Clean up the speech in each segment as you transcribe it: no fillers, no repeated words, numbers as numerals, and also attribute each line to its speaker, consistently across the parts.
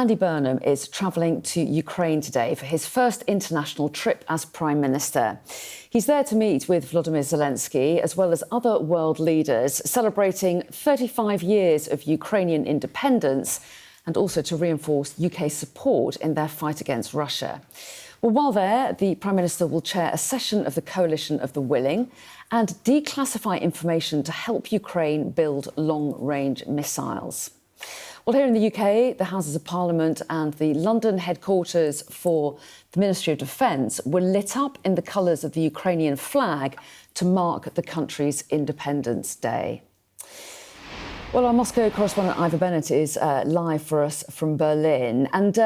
Speaker 1: Andy Burnham is travelling to Ukraine today for his first international trip as Prime Minister. He's there to meet with Volodymyr Zelenskyy, as well as other world leaders, celebrating 35 years of Ukrainian independence and also to reinforce UK's support in their fight against Russia. Well, while there, the Prime Minister will chair a session of the Coalition of the Willing and declassify information to help Ukraine build long-range missiles. Well, here in the UK, the Houses of Parliament and the London headquarters for the Ministry of Defence were lit up in the colours of the Ukrainian flag to mark the country's Independence Day. Well, our Moscow correspondent Ivor Bennett is live for us from Berlin. And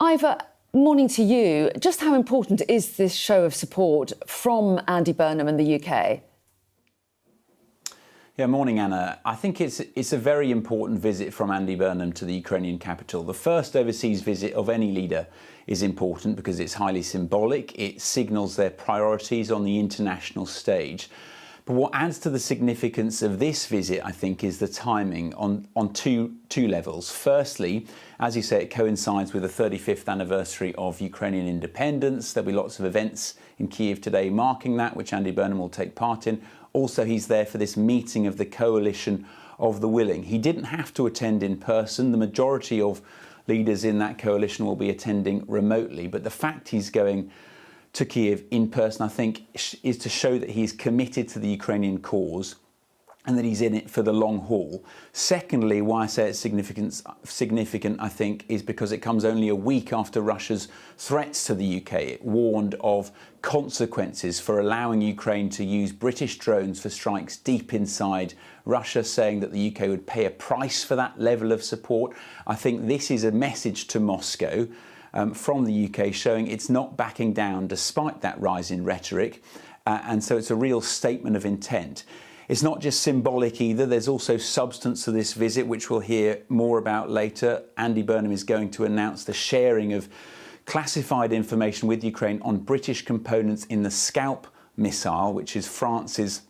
Speaker 1: Ivor, morning to you. Just how important is this show of support from Andy Burnham and the UK?
Speaker 2: Yeah, morning, Anna. I think it's a very important visit from Andy Burnham to the Ukrainian capital. The first overseas visit of any leader is important because it's highly symbolic. It signals their priorities on the international stage. But what adds to the significance of this visit, I think, is the timing on two levels. Firstly, as you say, it coincides with the 35th anniversary of Ukrainian independence. There'll be lots of events in Kyiv today marking that, which Andy Burnham will take part in. Also, he's there for this meeting of the Coalition of the Willing. He didn't have to attend in person. The majority of leaders in that coalition will be attending remotely. But the fact he's going to Kyiv in person, I think, is to show that he's committed to the Ukrainian cause and that he's in it for the long haul. Secondly, why I say it's significant, I think, is because it comes only a week after Russia's threats to the UK. It warned of consequences for allowing Ukraine to use British drones for strikes deep inside Russia, saying that the UK would pay a price for that level of support. I think this is a message to Moscow from the UK showing it's not backing down despite that rise in rhetoric. And so it's a real statement of intent. It's not just symbolic either. There's also substance to this visit, which we'll hear more about later. Andy Burnham is going to announce the sharing of classified information with Ukraine on British components in the Scalp missile, which is France's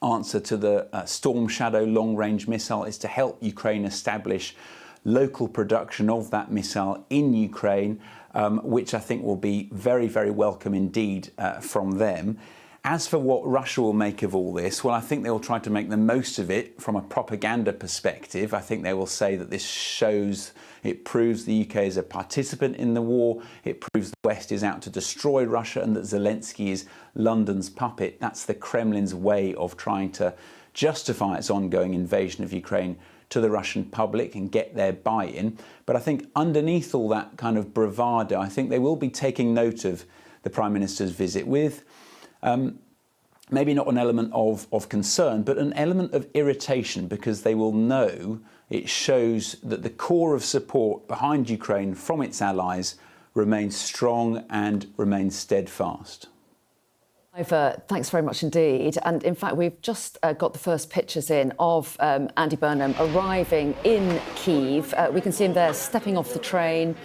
Speaker 2: answer to the Storm Shadow long-range missile, is to help Ukraine establish local production of that missile in Ukraine, which I think will be very, very welcome indeed from them. As for what Russia will make of all this, well, I think they will try to make the most of it from a propaganda perspective. I think they will say that this it proves the UK is a participant in the war. It proves the West is out to destroy Russia and that Zelenskyy is London's puppet. That's the Kremlin's way of trying to justify its ongoing invasion of Ukraine to the Russian public and get their buy-in. But I think underneath all that kind of bravado, I think they will be taking note of the Prime Minister's visit with maybe not an element of concern, but an element of irritation, because they will know it shows that the core of support behind Ukraine from its allies remains strong and remains steadfast.
Speaker 1: Ivor, thanks very much indeed. And in fact, we've just got the first pictures in of Andy Burnham arriving in Kyiv. We can see him there stepping off the train.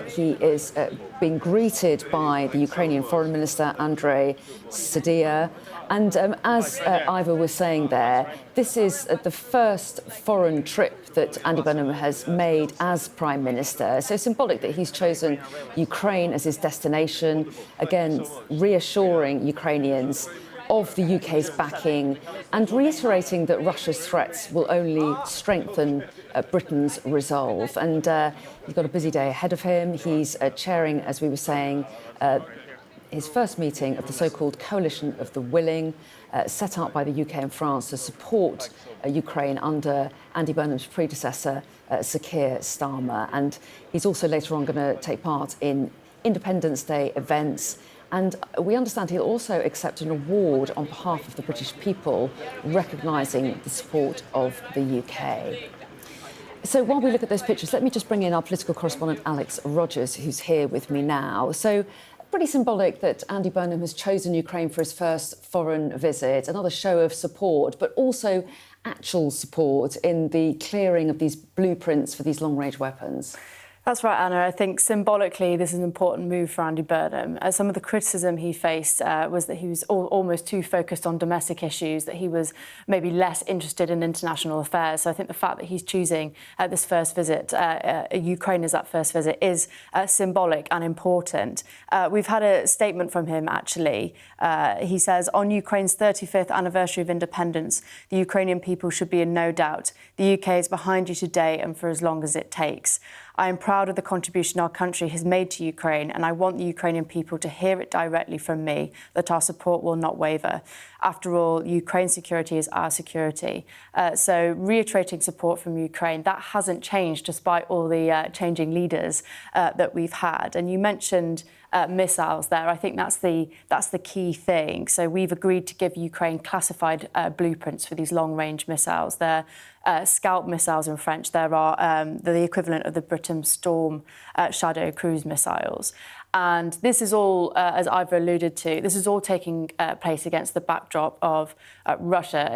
Speaker 1: He is being greeted by the Ukrainian Foreign Minister, Andrei Sybiha. And as Ivor was saying there, this is the first foreign trip that Andy Burnham has made as Prime Minister. So symbolic that he's chosen Ukraine as his destination, again, reassuring Ukrainians of the UK's backing and reiterating that Russia's threats will only strengthen Britain's resolve. And he's got a busy day ahead of him. He's chairing, as we were saying, his first meeting of the so-called Coalition of the Willing, set up by the UK and France to support Ukraine under Andy Burnham's predecessor, Sir Keir Starmer. And he's also later on going to take part in Independence Day events. And we understand he'll also accept an award on behalf of the British people, recognising the support of the UK. So while we look at those pictures, let me just bring in our political correspondent, Alex Rogers, who's here with me now. So pretty symbolic that Andy Burnham has chosen Ukraine for his first foreign visit, another show of support, but also actual support in the clearing of these blueprints for these long-range weapons.
Speaker 3: That's right, Anna. I think symbolically this is an important move for Andy Burnham. Some of the criticism he faced was that he was almost too focused on domestic issues, that he was maybe less interested in international affairs. So I think the fact that he's choosing this first visit, Ukraine as that first visit, is symbolic and important. We've had a statement from him, actually. He says, on Ukraine's 35th anniversary of independence, the Ukrainian people should be in no doubt. The UK is behind you today and for as long as it takes. I am proud of the contribution our country has made to Ukraine, and I want the Ukrainian people to hear it directly from me that our support will not waver. After all, Ukraine's security is our security. So reiterating support from Ukraine, that hasn't changed despite all the changing leaders that we've had. And you mentioned missiles there. I think that's the key thing. So we've agreed to give Ukraine classified blueprints for these long-range missiles. They're Scalp missiles in French. There are the equivalent of the Britain Storm Shadow cruise missiles. And this is all, as I've alluded to, this is all taking place against the backdrop of Russia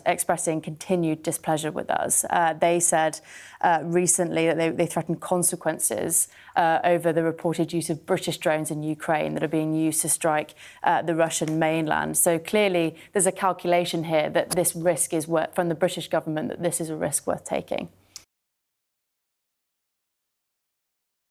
Speaker 3: expressing continued displeasure with us. They said recently that they threatened consequences over the reported use of British drones in Ukraine that are being used to strike the Russian mainland. So clearly there's a calculation here that this risk is worth, from the British government, that this is a risk worth taking.